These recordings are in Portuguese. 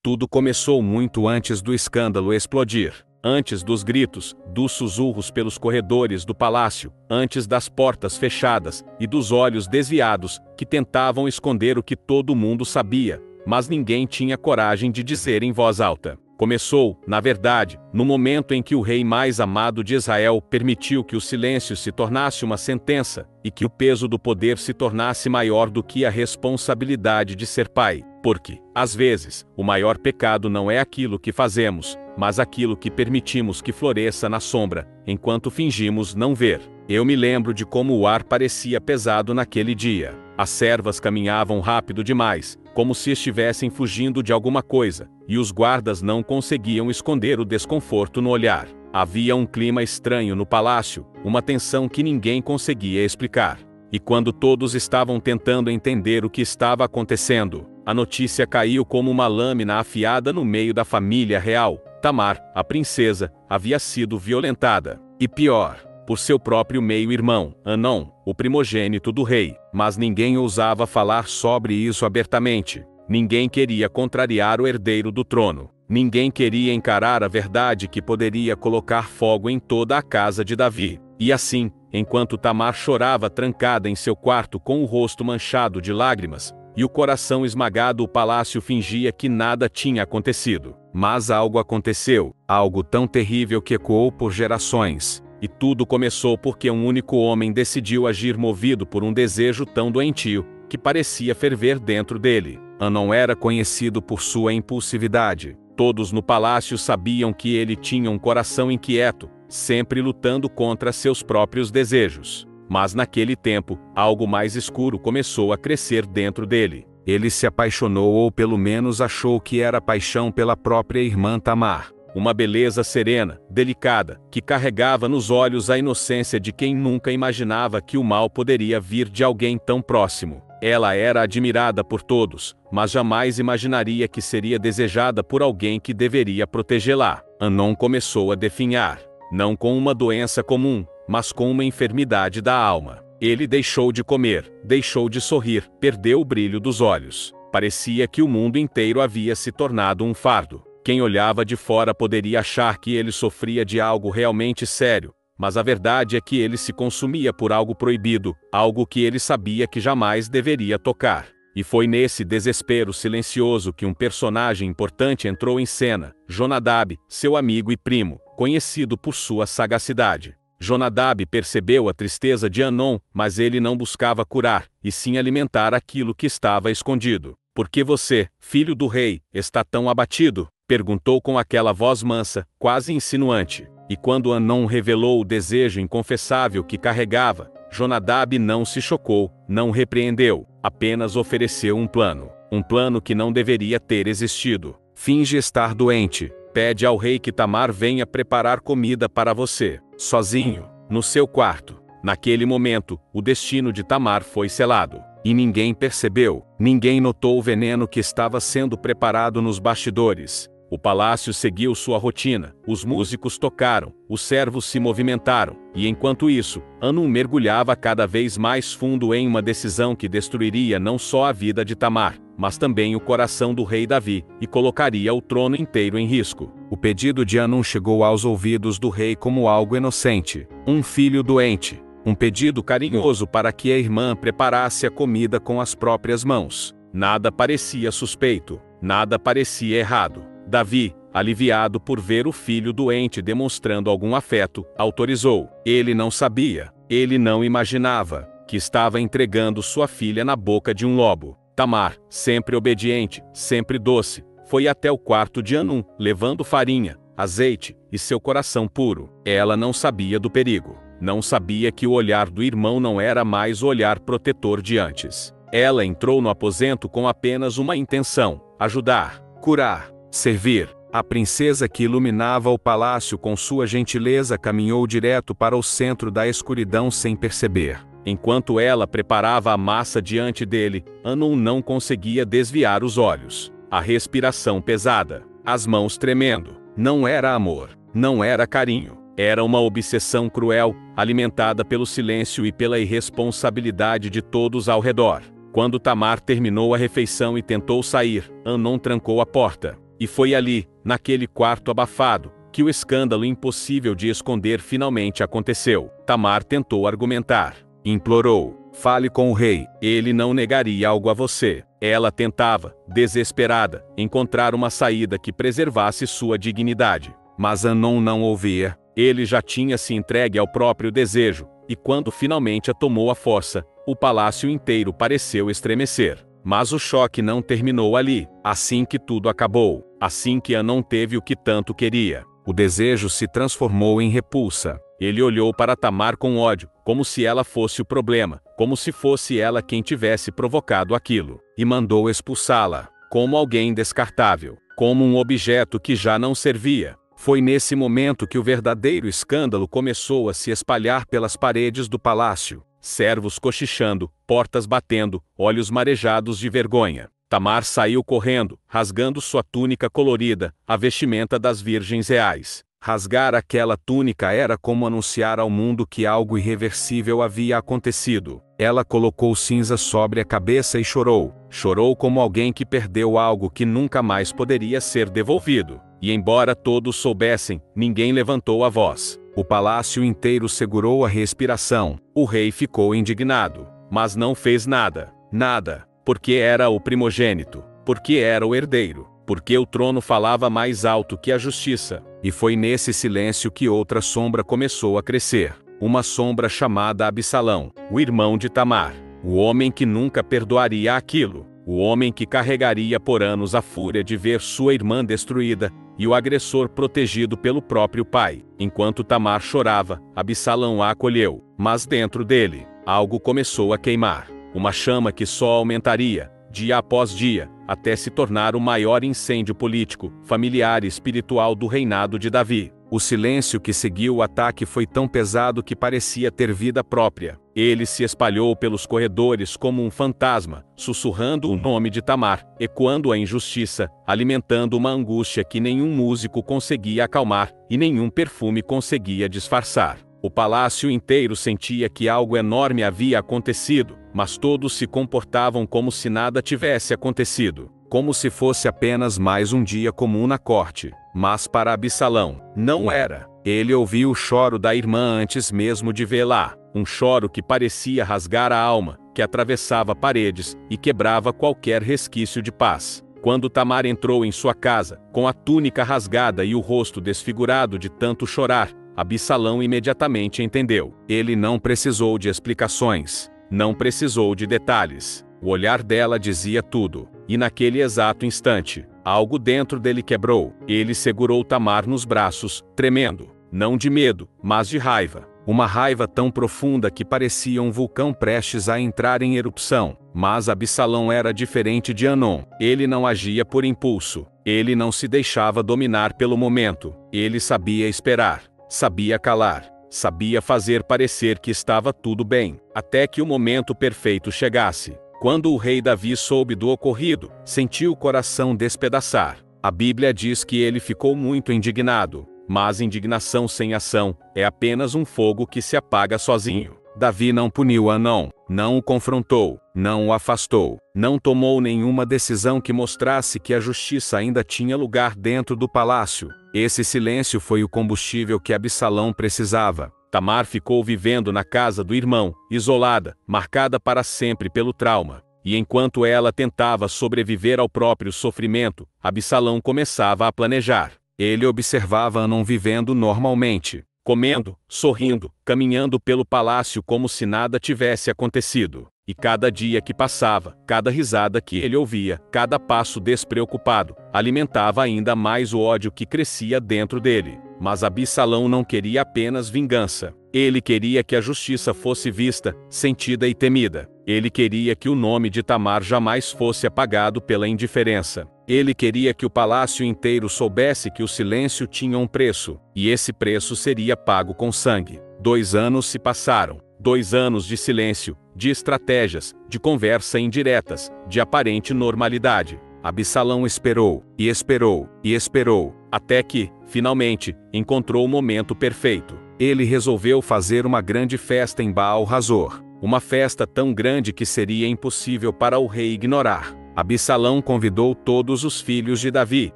tudo começou muito antes do escândalo explodir. Antes dos gritos, dos sussurros pelos corredores do palácio, antes das portas fechadas e dos olhos desviados, que tentavam esconder o que todo mundo sabia, mas ninguém tinha coragem de dizer em voz alta. Começou, na verdade, no momento em que o rei mais amado de Israel permitiu que o silêncio se tornasse uma sentença, e que o peso do poder se tornasse maior do que a responsabilidade de ser pai. Porque, às vezes, o maior pecado não é aquilo que fazemos, mas aquilo que permitimos que floresça na sombra, enquanto fingimos não ver. Eu me lembro de como o ar parecia pesado naquele dia. As servas caminhavam rápido demais, como se estivessem fugindo de alguma coisa, e os guardas não conseguiam esconder o desconforto no olhar. Havia um clima estranho no palácio, uma tensão que ninguém conseguia explicar. E quando todos estavam tentando entender o que estava acontecendo, a notícia caiu como uma lâmina afiada no meio da família real. Tamar, a princesa, havia sido violentada. E pior, por seu próprio meio-irmão, Amnon, o primogênito do rei. Mas ninguém ousava falar sobre isso abertamente. Ninguém queria contrariar o herdeiro do trono. Ninguém queria encarar a verdade que poderia colocar fogo em toda a casa de Davi. E assim, enquanto Tamar chorava trancada em seu quarto com o rosto manchado de lágrimas, e o coração esmagado, o palácio fingia que nada tinha acontecido. Mas algo aconteceu, algo tão terrível que ecoou por gerações. E tudo começou porque um único homem decidiu agir movido por um desejo tão doentio, que parecia ferver dentro dele. Amnon era conhecido por sua impulsividade. Todos no palácio sabiam que ele tinha um coração inquieto, sempre lutando contra seus próprios desejos. Mas naquele tempo, algo mais escuro começou a crescer dentro dele. Ele se apaixonou, ou pelo menos achou que era paixão, pela própria irmã Tamar. Uma beleza serena, delicada, que carregava nos olhos a inocência de quem nunca imaginava que o mal poderia vir de alguém tão próximo. Ela era admirada por todos, mas jamais imaginaria que seria desejada por alguém que deveria protegê-la. Amnon começou a definhar, não com uma doença comum, mas com uma enfermidade da alma. Ele deixou de comer, deixou de sorrir, perdeu o brilho dos olhos. Parecia que o mundo inteiro havia se tornado um fardo. Quem olhava de fora poderia achar que ele sofria de algo realmente sério, mas a verdade é que ele se consumia por algo proibido, algo que ele sabia que jamais deveria tocar. E foi nesse desespero silencioso que um personagem importante entrou em cena, Jonadab, seu amigo e primo, conhecido por sua sagacidade. Jonadab percebeu a tristeza de Amnon, mas ele não buscava curar, e sim alimentar aquilo que estava escondido. "Por que você, filho do rei, está tão abatido?" perguntou com aquela voz mansa, quase insinuante. E quando Amnon revelou o desejo inconfessável que carregava, Jonadab não se chocou, não repreendeu, apenas ofereceu um plano. Um plano que não deveria ter existido. "Finge estar doente. Pede ao rei que Tamar venha preparar comida para você, sozinho, no seu quarto." Naquele momento, o destino de Tamar foi selado. E ninguém percebeu, ninguém notou o veneno que estava sendo preparado nos bastidores. O palácio seguiu sua rotina, os músicos tocaram, os servos se movimentaram, e enquanto isso, Amnon mergulhava cada vez mais fundo em uma decisão que destruiria não só a vida de Tamar, mas também o coração do rei Davi, e colocaria o trono inteiro em risco. O pedido de Amnon chegou aos ouvidos do rei como algo inocente, um filho doente, um pedido carinhoso para que a irmã preparasse a comida com as próprias mãos. Nada parecia suspeito, nada parecia errado. Davi, aliviado por ver o filho doente demonstrando algum afeto, autorizou. Ele não sabia, ele não imaginava, que estava entregando sua filha na boca de um lobo. Tamar, sempre obediente, sempre doce, foi até o quarto de Amnon, levando farinha, azeite e seu coração puro. Ela não sabia do perigo. Não sabia que o olhar do irmão não era mais o olhar protetor de antes. Ela entrou no aposento com apenas uma intenção: ajudar, curar, servir. A princesa que iluminava o palácio com sua gentileza caminhou direto para o centro da escuridão sem perceber. Enquanto ela preparava a massa diante dele, Amnon não conseguia desviar os olhos. A respiração pesada, as mãos tremendo. Não era amor, não era carinho. Era uma obsessão cruel, alimentada pelo silêncio e pela irresponsabilidade de todos ao redor. Quando Tamar terminou a refeição e tentou sair, Amnon trancou a porta. E foi ali, naquele quarto abafado, que o escândalo impossível de esconder finalmente aconteceu. Tamar tentou argumentar. Implorou: fale com o rei, ele não negaria algo a você. Ela tentava, desesperada, encontrar uma saída que preservasse sua dignidade. Mas Anon não ouvia. Ele já tinha se entregue ao próprio desejo, e quando finalmente a tomou à força, o palácio inteiro pareceu estremecer. Mas o choque não terminou ali. Assim que tudo acabou, assim que Anon teve o que tanto queria, o desejo se transformou em repulsa. Ele olhou para Tamar com ódio, como se ela fosse o problema, como se fosse ela quem tivesse provocado aquilo, e mandou expulsá-la, como alguém descartável, como um objeto que já não servia. Foi nesse momento que o verdadeiro escândalo começou a se espalhar pelas paredes do palácio. Servos cochichando, portas batendo, olhos marejados de vergonha. Tamar saiu correndo, rasgando sua túnica colorida, a vestimenta das virgens reais. Rasgar aquela túnica era como anunciar ao mundo que algo irreversível havia acontecido. Ela colocou cinza sobre a cabeça e chorou. Chorou como alguém que perdeu algo que nunca mais poderia ser devolvido. E embora todos soubessem, ninguém levantou a voz. O palácio inteiro segurou a respiração. O rei ficou indignado, mas não fez nada. Nada. Porque era o primogênito. Porque era o herdeiro. Porque o trono falava mais alto que a justiça. E foi nesse silêncio que outra sombra começou a crescer. Uma sombra chamada Absalão, o irmão de Tamar. O homem que nunca perdoaria aquilo. O homem que carregaria por anos a fúria de ver sua irmã destruída, e o agressor protegido pelo próprio pai. Enquanto Tamar chorava, Absalão a acolheu. Mas dentro dele, algo começou a queimar. Uma chama que só aumentaria, dia após dia, até se tornar o maior incêndio político, familiar e espiritual do reinado de Davi. O silêncio que seguiu o ataque foi tão pesado que parecia ter vida própria. Ele se espalhou pelos corredores como um fantasma, sussurrando o nome de Tamar, ecoando a injustiça, alimentando uma angústia que nenhum músico conseguia acalmar e nenhum perfume conseguia disfarçar. O palácio inteiro sentia que algo enorme havia acontecido, mas todos se comportavam como se nada tivesse acontecido, como se fosse apenas mais um dia comum na corte. Mas para Absalão, não era. Ele ouviu o choro da irmã antes mesmo de vê-la, um choro que parecia rasgar a alma, que atravessava paredes e quebrava qualquer resquício de paz. Quando Tamar entrou em sua casa, com a túnica rasgada e o rosto desfigurado de tanto chorar, Absalão imediatamente entendeu. Ele não precisou de explicações, não precisou de detalhes. O olhar dela dizia tudo. E naquele exato instante, algo dentro dele quebrou. Ele segurou Tamar nos braços, tremendo. Não de medo, mas de raiva. Uma raiva tão profunda que parecia um vulcão prestes a entrar em erupção. Mas Absalão era diferente de Anon. Ele não agia por impulso. Ele não se deixava dominar pelo momento. Ele sabia esperar. Sabia calar. Sabia fazer parecer que estava tudo bem, até que o momento perfeito chegasse. Quando o rei Davi soube do ocorrido, sentiu o coração despedaçar. A Bíblia diz que ele ficou muito indignado, mas indignação sem ação é apenas um fogo que se apaga sozinho. Davi não puniu Anon, não o confrontou, não o afastou, não tomou nenhuma decisão que mostrasse que a justiça ainda tinha lugar dentro do palácio. Esse silêncio foi o combustível que Absalão precisava. Tamar ficou vivendo na casa do irmão, isolada, marcada para sempre pelo trauma. E enquanto ela tentava sobreviver ao próprio sofrimento, Absalão começava a planejar. Ele observava Anon vivendo normalmente, comendo, sorrindo, caminhando pelo palácio como se nada tivesse acontecido. E cada dia que passava, cada risada que ele ouvia, cada passo despreocupado, alimentava ainda mais o ódio que crescia dentro dele. Mas Absalão não queria apenas vingança. Ele queria que a justiça fosse vista, sentida e temida. Ele queria que o nome de Tamar jamais fosse apagado pela indiferença. Ele queria que o palácio inteiro soubesse que o silêncio tinha um preço, e esse preço seria pago com sangue. 2 anos se passaram. 2 anos de silêncio, de estratégias, de conversa indiretas, de aparente normalidade. Absalão esperou, e esperou, e esperou, até que, finalmente, encontrou o momento perfeito. Ele resolveu fazer uma grande festa em Baal Hazor. Uma festa tão grande que seria impossível para o rei ignorar. Absalão convidou todos os filhos de Davi,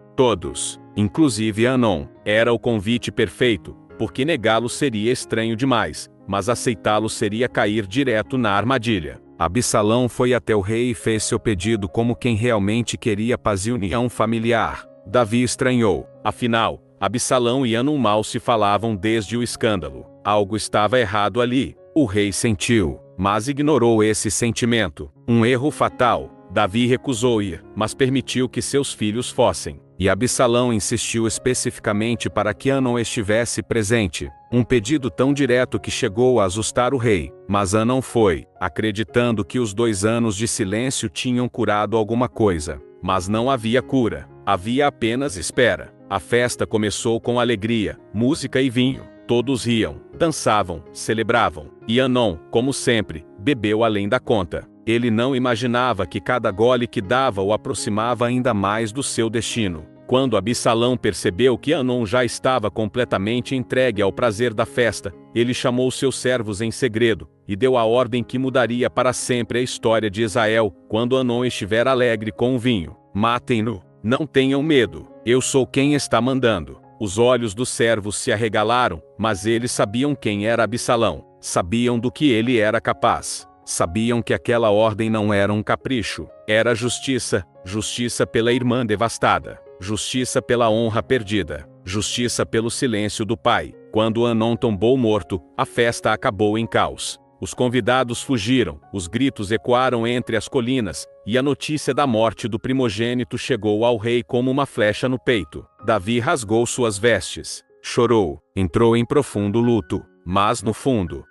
todos, inclusive Anon. Era o convite perfeito, porque negá-lo seria estranho demais, mas aceitá-lo seria cair direto na armadilha. Absalão foi até o rei e fez seu pedido como quem realmente queria paz e união familiar. Davi estranhou. Afinal, Absalão e Anon mal se falavam desde o escândalo. Algo estava errado ali. O rei sentiu, mas ignorou esse sentimento. Um erro fatal. Davi recusou ir, mas permitiu que seus filhos fossem. E Absalão insistiu especificamente para que Anon estivesse presente. Um pedido tão direto que chegou a assustar o rei. Mas Anon foi, acreditando que os 2 anos de silêncio tinham curado alguma coisa. Mas não havia cura. Havia apenas espera. A festa começou com alegria, música e vinho. Todos riam, dançavam, celebravam. E Anon, como sempre, bebeu além da conta. Ele não imaginava que cada gole que dava o aproximava ainda mais do seu destino. Quando Absalão percebeu que Anon já estava completamente entregue ao prazer da festa, ele chamou seus servos em segredo, e deu a ordem que mudaria para sempre a história de Israel, quando Anon estiver alegre com o vinho. Matem-no, não tenham medo, eu sou quem está mandando. Os olhos dos servos se arregalaram, mas eles sabiam quem era Absalão, sabiam do que ele era capaz. Sabiam que aquela ordem não era um capricho, era justiça, justiça pela irmã devastada, justiça pela honra perdida, justiça pelo silêncio do pai. Quando Anon tombou morto, a festa acabou em caos. Os convidados fugiram, os gritos ecoaram entre as colinas, e a notícia da morte do primogênito chegou ao rei como uma flecha no peito. Davi rasgou suas vestes, chorou, entrou em profundo luto, mas no fundo,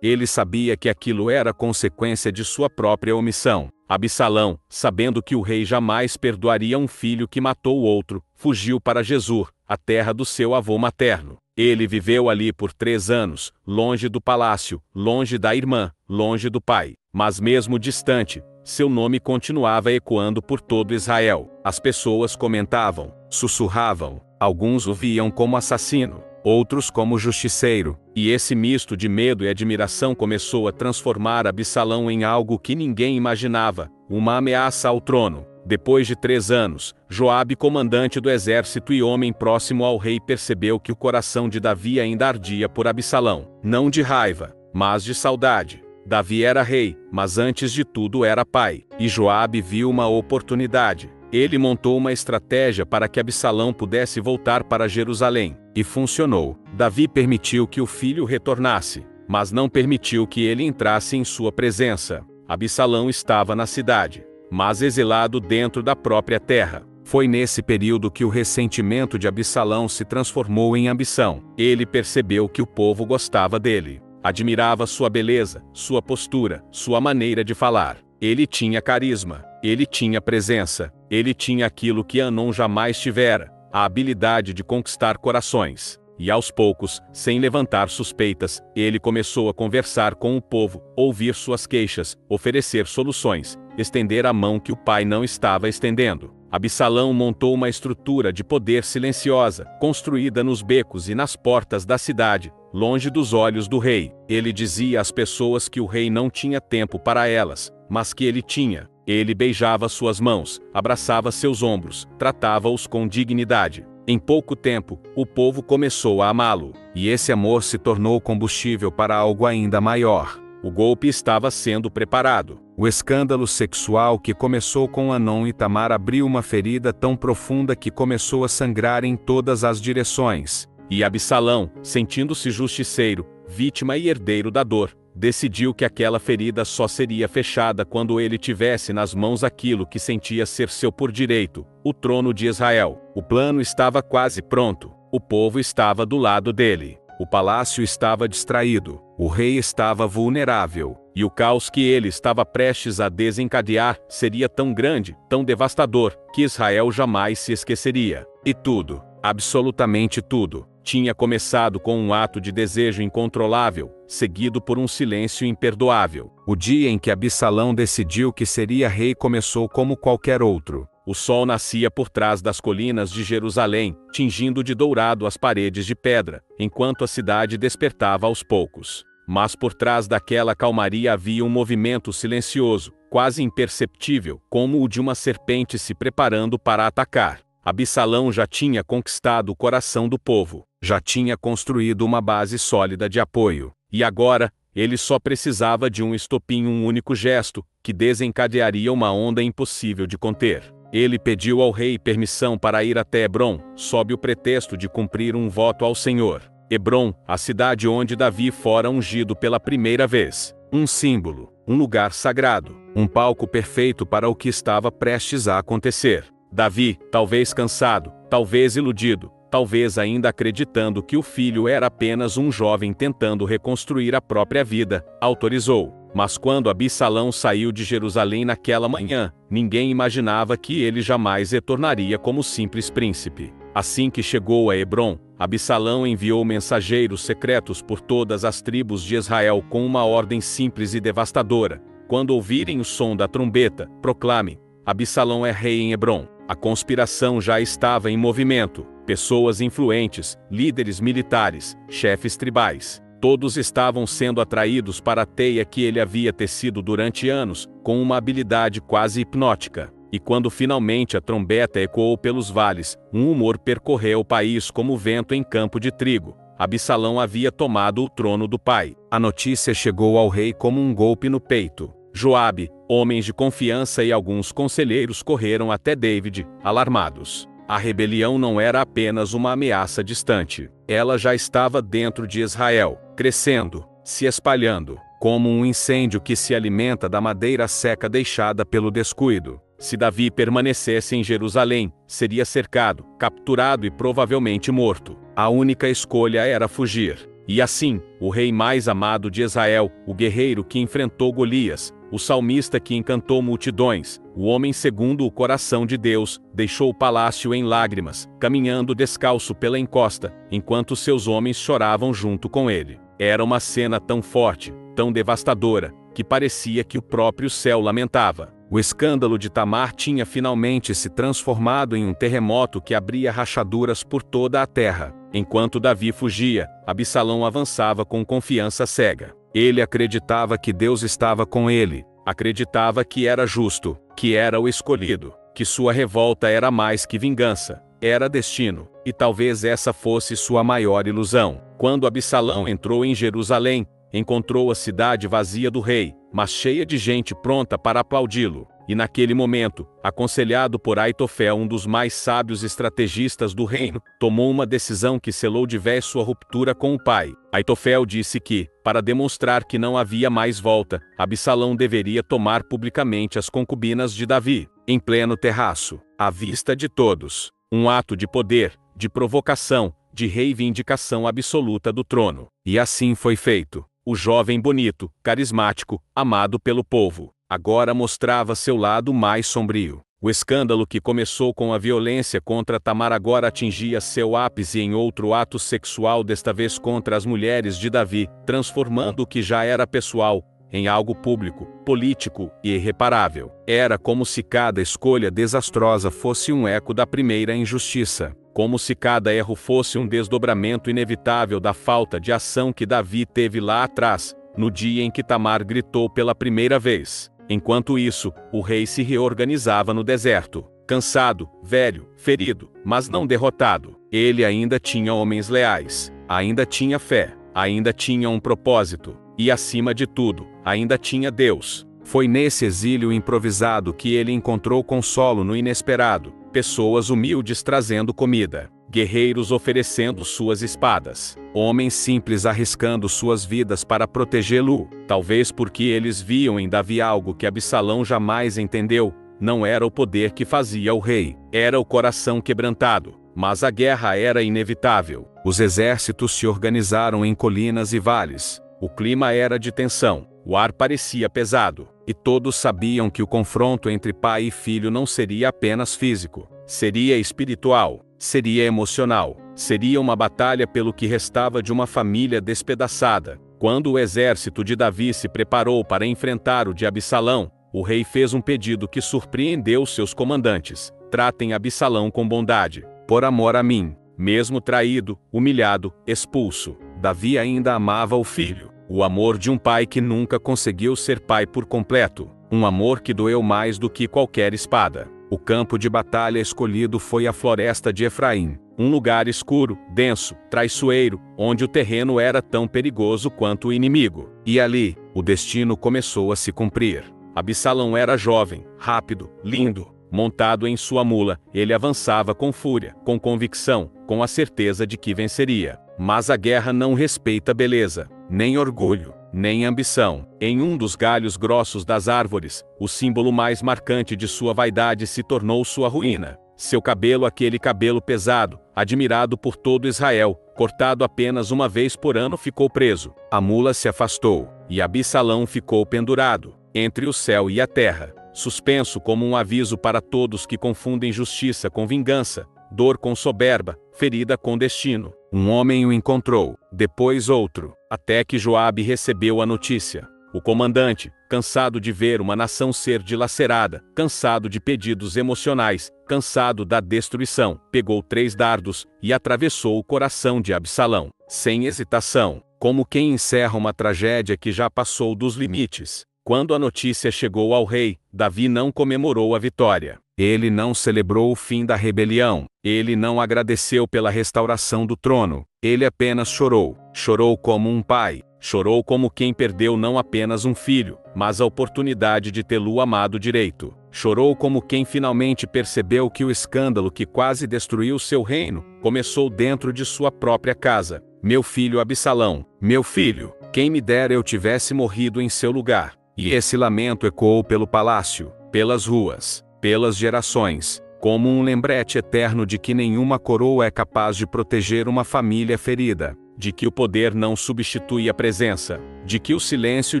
ele sabia que aquilo era consequência de sua própria omissão. Absalão, sabendo que o rei jamais perdoaria um filho que matou o outro, fugiu para Gesur, a terra do seu avô materno. Ele viveu ali por 3 anos, longe do palácio, longe da irmã, longe do pai. Mas mesmo distante, seu nome continuava ecoando por todo Israel. As pessoas comentavam, sussurravam, alguns o viam como assassino, outros como justiceiro, e esse misto de medo e admiração começou a transformar Absalão em algo que ninguém imaginava, uma ameaça ao trono. Depois de 3 anos, Joabe, comandante do exército e homem próximo ao rei, percebeu que o coração de Davi ainda ardia por Absalão, não de raiva, mas de saudade. Davi era rei, mas antes de tudo era pai, e Joabe viu uma oportunidade. Ele montou uma estratégia para que Absalão pudesse voltar para Jerusalém, e funcionou. Davi permitiu que o filho retornasse, mas não permitiu que ele entrasse em sua presença. Absalão estava na cidade, mas exilado dentro da própria terra. Foi nesse período que o ressentimento de Absalão se transformou em ambição. Ele percebeu que o povo gostava dele, admirava sua beleza, sua postura, sua maneira de falar. Ele tinha carisma, ele tinha presença, ele tinha aquilo que Anon jamais tivera, a habilidade de conquistar corações. E aos poucos, sem levantar suspeitas, ele começou a conversar com o povo, ouvir suas queixas, oferecer soluções, estender a mão que o pai não estava estendendo. Absalão montou uma estrutura de poder silenciosa, construída nos becos e nas portas da cidade, longe dos olhos do rei. Ele dizia às pessoas que o rei não tinha tempo para elas, mas que ele tinha. Ele beijava suas mãos, abraçava seus ombros, tratava-os com dignidade. Em pouco tempo, o povo começou a amá-lo, e esse amor se tornou combustível para algo ainda maior. O golpe estava sendo preparado. O escândalo sexual que começou com Anon e Tamar abriu uma ferida tão profunda que começou a sangrar em todas as direções. E Absalão, sentindo-se justiceiro, vítima e herdeiro da dor, decidiu que aquela ferida só seria fechada quando ele tivesse nas mãos aquilo que sentia ser seu por direito, o trono de Israel. O plano estava quase pronto. O povo estava do lado dele. O palácio estava distraído. O rei estava vulnerável. E o caos que ele estava prestes a desencadear seria tão grande, tão devastador, que Israel jamais se esqueceria. E tudo, absolutamente tudo, tinha começado com um ato de desejo incontrolável, seguido por um silêncio imperdoável. O dia em que Absalão decidiu que seria rei começou como qualquer outro. O sol nascia por trás das colinas de Jerusalém, tingindo de dourado as paredes de pedra, enquanto a cidade despertava aos poucos. Mas por trás daquela calmaria havia um movimento silencioso, quase imperceptível, como o de uma serpente se preparando para atacar. Absalão já tinha conquistado o coração do povo, já tinha construído uma base sólida de apoio, e agora, ele só precisava de um estopim, um único gesto, que desencadearia uma onda impossível de conter. Ele pediu ao rei permissão para ir até Hebrom, sob o pretexto de cumprir um voto ao Senhor. Hebrom, a cidade onde Davi fora ungido pela primeira vez. Um símbolo, um lugar sagrado, um palco perfeito para o que estava prestes a acontecer. Davi, talvez cansado, talvez iludido, talvez ainda acreditando que o filho era apenas um jovem tentando reconstruir a própria vida, autorizou. Mas quando Absalão saiu de Jerusalém naquela manhã, ninguém imaginava que ele jamais retornaria como simples príncipe. Assim que chegou a Hebrom, Absalão enviou mensageiros secretos por todas as tribos de Israel com uma ordem simples e devastadora: quando ouvirem o som da trombeta, proclamem: Absalão é rei em Hebrom. A conspiração já estava em movimento. Pessoas influentes, líderes militares, chefes tribais, todos estavam sendo atraídos para a teia que ele havia tecido durante anos, com uma habilidade quase hipnótica. E quando finalmente a trombeta ecoou pelos vales, um rumor percorreu o país como vento em campo de trigo: Absalão havia tomado o trono do pai. A notícia chegou ao rei como um golpe no peito. Joabe, homens de confiança e alguns conselheiros correram até David, alarmados. A rebelião não era apenas uma ameaça distante. Ela já estava dentro de Israel, crescendo, se espalhando, como um incêndio que se alimenta da madeira seca deixada pelo descuido. Se Davi permanecesse em Jerusalém, seria cercado, capturado e provavelmente morto. A única escolha era fugir. E assim, o rei mais amado de Israel, o guerreiro que enfrentou Golias, o salmista que encantou multidões, o homem segundo o coração de Deus, deixou o palácio em lágrimas, caminhando descalço pela encosta, enquanto seus homens choravam junto com ele. Era uma cena tão forte, tão devastadora, que parecia que o próprio céu lamentava. O escândalo de Tamar tinha finalmente se transformado em um terremoto que abria rachaduras por toda a terra. Enquanto Davi fugia, Absalão avançava com confiança cega. Ele acreditava que Deus estava com ele, acreditava que era justo, que era o escolhido, que sua revolta era mais que vingança, era destino, e talvez essa fosse sua maior ilusão. Quando Absalão entrou em Jerusalém, encontrou a cidade vazia do rei, mas cheia de gente pronta para aplaudi-lo. E naquele momento, aconselhado por Aitofel, um dos mais sábios estrategistas do reino, tomou uma decisão que selou de vez sua ruptura com o pai. Aitofel disse que, para demonstrar que não havia mais volta, Absalão deveria tomar publicamente as concubinas de Davi, em pleno terraço, à vista de todos. Um ato de poder, de provocação, de reivindicação absoluta do trono. E assim foi feito. O jovem bonito, carismático, amado pelo povo, agora mostrava seu lado mais sombrio. O escândalo que começou com a violência contra Tamar agora atingia seu ápice em outro ato sexual, desta vez contra as mulheres de Davi, transformando o que já era pessoal em algo público, político e irreparável. Era como se cada escolha desastrosa fosse um eco da primeira injustiça. Como se cada erro fosse um desdobramento inevitável da falta de ação que Davi teve lá atrás, no dia em que Tamar gritou pela primeira vez. Enquanto isso, o rei se reorganizava no deserto. Cansado, velho, ferido, mas não derrotado. Ele ainda tinha homens leais, ainda tinha fé, ainda tinha um propósito. E acima de tudo, ainda tinha Deus. Foi nesse exílio improvisado que ele encontrou consolo no inesperado. Pessoas humildes trazendo comida, guerreiros oferecendo suas espadas, homens simples arriscando suas vidas para protegê-lo. Talvez porque eles viam em Davi algo que Absalão jamais entendeu. Não era o poder que fazia o rei, era o coração quebrantado. Mas a guerra era inevitável. Os exércitos se organizaram em colinas e vales. O clima era de tensão, o ar parecia pesado, e todos sabiam que o confronto entre pai e filho não seria apenas físico, seria espiritual, seria emocional, seria uma batalha pelo que restava de uma família despedaçada. Quando o exército de Davi se preparou para enfrentar o de Absalão, o rei fez um pedido que surpreendeu seus comandantes: tratem Absalão com bondade, por amor a mim. Mesmo traído, humilhado, expulso, Davi ainda amava o filho. O amor de um pai que nunca conseguiu ser pai por completo. um amor que doeu mais do que qualquer espada. O campo de batalha escolhido foi a floresta de Efraim, um lugar escuro, denso, traiçoeiro, onde o terreno era tão perigoso quanto o inimigo. E ali, o destino começou a se cumprir. Absalão era jovem, rápido, lindo. Montado em sua mula, ele avançava com fúria, com convicção, com a certeza de que venceria. Mas a guerra não respeita beleza, nem orgulho, nem ambição. Em um dos galhos grossos das árvores, o símbolo mais marcante de sua vaidade se tornou sua ruína. Seu cabelo, aquele cabelo pesado, admirado por todo Israel, cortado apenas uma vez por ano, ficou preso. A mula se afastou, e Absalão ficou pendurado, entre o céu e a terra, suspenso como um aviso para todos que confundem justiça com vingança, dor com soberba, ferida com destino. Um homem o encontrou, depois outro, até que Joabe recebeu a notícia. O comandante, cansado de ver uma nação ser dilacerada, cansado de pedidos emocionais, cansado da destruição, pegou 3 dardos e atravessou o coração de Absalão, sem hesitação, como quem encerra uma tragédia que já passou dos limites. Quando a notícia chegou ao rei, Davi não comemorou a vitória. Ele não celebrou o fim da rebelião. Ele não agradeceu pela restauração do trono. Ele apenas chorou. Chorou como um pai. Chorou como quem perdeu não apenas um filho, mas a oportunidade de tê-lo amado direito. Chorou como quem finalmente percebeu que o escândalo que quase destruiu seu reino começou dentro de sua própria casa. Meu filho Absalão, meu filho, quem me dera eu tivesse morrido em seu lugar. E esse lamento ecoou pelo palácio, pelas ruas, pelas gerações, como um lembrete eterno de que nenhuma coroa é capaz de proteger uma família ferida, de que o poder não substitui a presença, de que o silêncio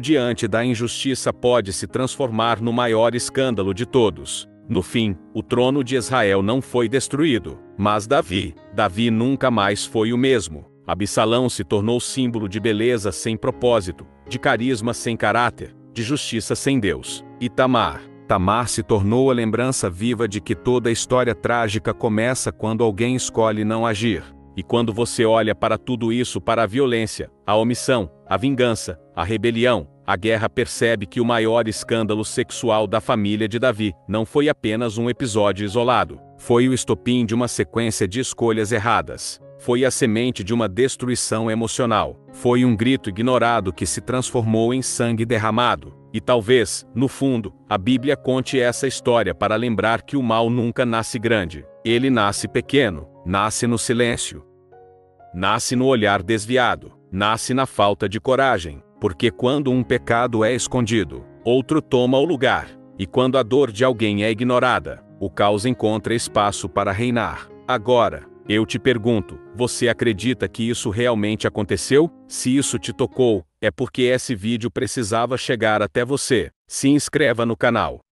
diante da injustiça pode se transformar no maior escândalo de todos. No fim, o trono de Israel não foi destruído, mas Davi nunca mais foi o mesmo. Absalão se tornou símbolo de beleza sem propósito, de carisma sem caráter, de justiça sem Deus. E Tamar se tornou a lembrança viva de que toda história trágica começa quando alguém escolhe não agir. E quando você olha para tudo isso, para a violência, a omissão, a vingança, a rebelião, a guerra, percebe que o maior escândalo sexual da família de Davi não foi apenas um episódio isolado. Foi o estopim de uma sequência de escolhas erradas. Foi a semente de uma destruição emocional. Foi um grito ignorado que se transformou em sangue derramado. E talvez, no fundo, a Bíblia conte essa história para lembrar que o mal nunca nasce grande. Ele nasce pequeno, nasce no silêncio, nasce no olhar desviado, nasce na falta de coragem. Porque quando um pecado é escondido, outro toma o lugar. E quando a dor de alguém é ignorada, o caos encontra espaço para reinar. Agora, eu te pergunto, você acredita que isso realmente aconteceu? Se isso te tocou, é porque esse vídeo precisava chegar até você. Se inscreva no canal.